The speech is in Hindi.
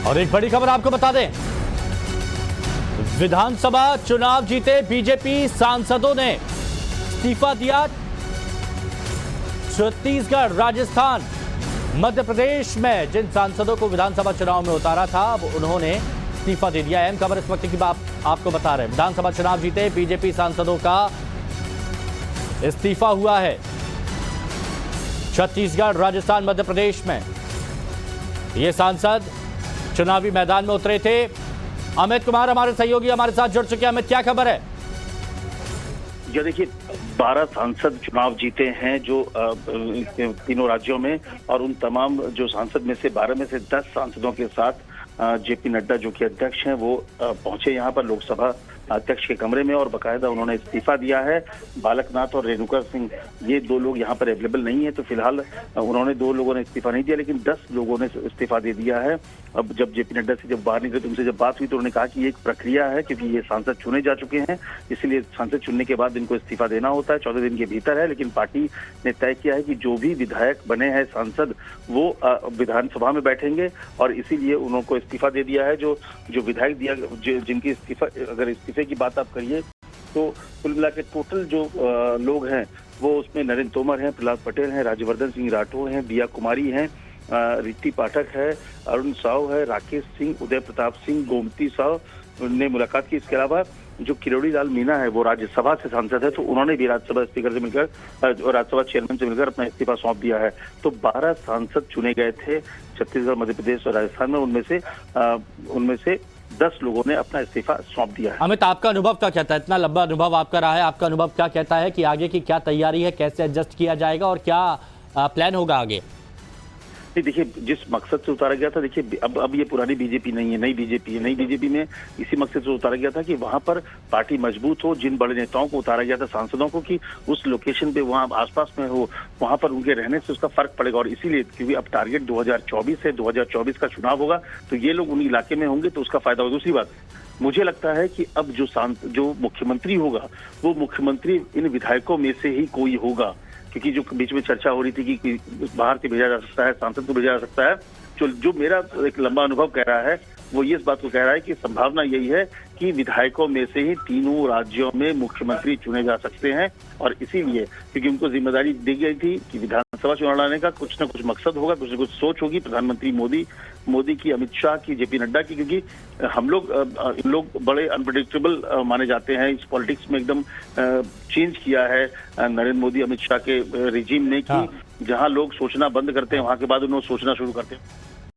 और एक बड़ी खबर आपको बता दें, विधानसभा चुनाव जीते बीजेपी सांसदों ने इस्तीफा दिया। छत्तीसगढ़, राजस्थान, मध्य प्रदेश में जिन सांसदों को विधानसभा चुनाव में उतारा था, अब उन्होंने इस्तीफा दे दिया। अहम खबर इस वक्त की बात आपको बता रहे हैं। विधानसभा चुनाव जीते बीजेपी सांसदों का इस्तीफा हुआ है। छत्तीसगढ़, राजस्थान, मध्य प्रदेश में ये सांसद चुनावी मैदान में उतरे थे। अमित कुमार हमारे सहयोगी हमारे साथ जुड़ चुके हैं। अमित, क्या खबर है? ये देखिए, 12 सांसद चुनाव जीते हैं जो तीनों राज्यों में, और उन तमाम जो सांसद में से 12 में से 10 सांसदों के साथ जेपी नड्डा जो कि अध्यक्ष हैं वो पहुंचे यहाँ पर लोकसभा अध्यक्ष के कमरे में, और बाकायदा उन्होंने इस्तीफा दिया है। बालकनाथ और रेणुका सिंह, ये 2 लोग यहाँ पर अवेलेबल नहीं है, तो फिलहाल उन्होंने 2 लोगों ने इस्तीफा नहीं दिया, लेकिन 10 लोगों ने इस्तीफा दे दिया है। अब जब जेपी नड्डा से जब बाहर निकले तो उनसे जब बात हुई तो उन्होंने कहा कि ये एक प्रक्रिया है, क्योंकि ये सांसद चुने जा चुके हैं, इसलिए सांसद चुनने के बाद इनको इस्तीफा देना होता है, 14 दिन के भीतर है। लेकिन पार्टी ने तय किया है कि जो भी विधायक बने हैं सांसद, वो विधानसभा में बैठेंगे, और इसीलिए उनको इस्तीफा दे दिया है। जो विधायक दिया, जिनकी इस्तीफा, अगर इस्तीफे की बात आप करिए तो कुल मिला के टोटल जो लोग हैं वो उसमें नरेंद्र तोमर हैं, प्रहलाद पटेल हैं, राज्यवर्धन सिंह राठौड़ हैं, दिया कुमारी हैं, रित्ती पाठक है, अरुण साव है, राकेश सिंह, उदय प्रताप सिंह, गोमती साव ने मुलाकात की। इसके अलावा जो किरोड़ी लाल मीणा है वो राज्यसभा से सांसद है, तो उन्होंने भी राज्यसभा स्पीकर से मिलकर, राज्यसभा चेयरमैन से मिलकर अपना इस्तीफा सौंप दिया है। तो 12 सांसद चुने गए थे छत्तीसगढ़, मध्य प्रदेश और राजस्थान में, उनमें से 10 लोगों ने अपना इस्तीफा सौंप दिया है। अमित, आपका अनुभव क्या कहता है? इतना लंबा अनुभव आपका रहा है, आपका अनुभव क्या कहता है कि आगे की क्या तैयारी है, कैसे एडजस्ट किया जाएगा और क्या प्लान होगा आगे? देखिए, जिस मकसद से उतारा गया था, देखिए अब ये पुरानी बीजेपी नहीं है, नई बीजेपी है। नई बीजेपी में इसी मकसद से उतारा गया था कि वहां पर पार्टी मजबूत हो। जिन बड़े नेताओं को उतारा गया था, सांसदों को, कि उस लोकेशन पे, वहां आसपास में हो, वहां पर उनके रहने से उसका फर्क पड़ेगा। और इसीलिए, क्योंकि अब टारगेट 2024 है, 2024 का चुनाव होगा, तो ये लोग उन इलाके में होंगे तो उसका फायदा होगा। दूसरी बात, मुझे लगता है कि अब जो मुख्यमंत्री होगा वो मुख्यमंत्री इन विधायकों में से ही कोई होगा, क्योंकि जो बीच में चर्चा हो रही थी कि बाहर से भेजा जा सकता है, सांसद को भेजा जा सकता है, जो मेरा एक लंबा अनुभव कह रहा है वो ये इस बात को कह रहा है कि संभावना यही है कि विधायकों में से ही तीनों राज्यों में मुख्यमंत्री चुने जा सकते हैं। और इसीलिए, क्योंकि उनको जिम्मेदारी दी गई थी कि विधानसभा चुनाव लड़ने का कुछ न कुछ मकसद होगा, कुछ न कुछ सोच होगी, प्रधानमंत्री मोदी की, अमित शाह की, जेपी नड्डा की, क्योंकि इन लोग बड़े अनप्रेडिक्टेबल माने जाते हैं। इस पॉलिटिक्स में एकदम चेंज किया है नरेंद्र मोदी, अमित शाह के रिजीम ने, कि जहां लोग सोचना बंद करते हैं, वहां के बाद उन्होंने सोचना शुरू करते हैं।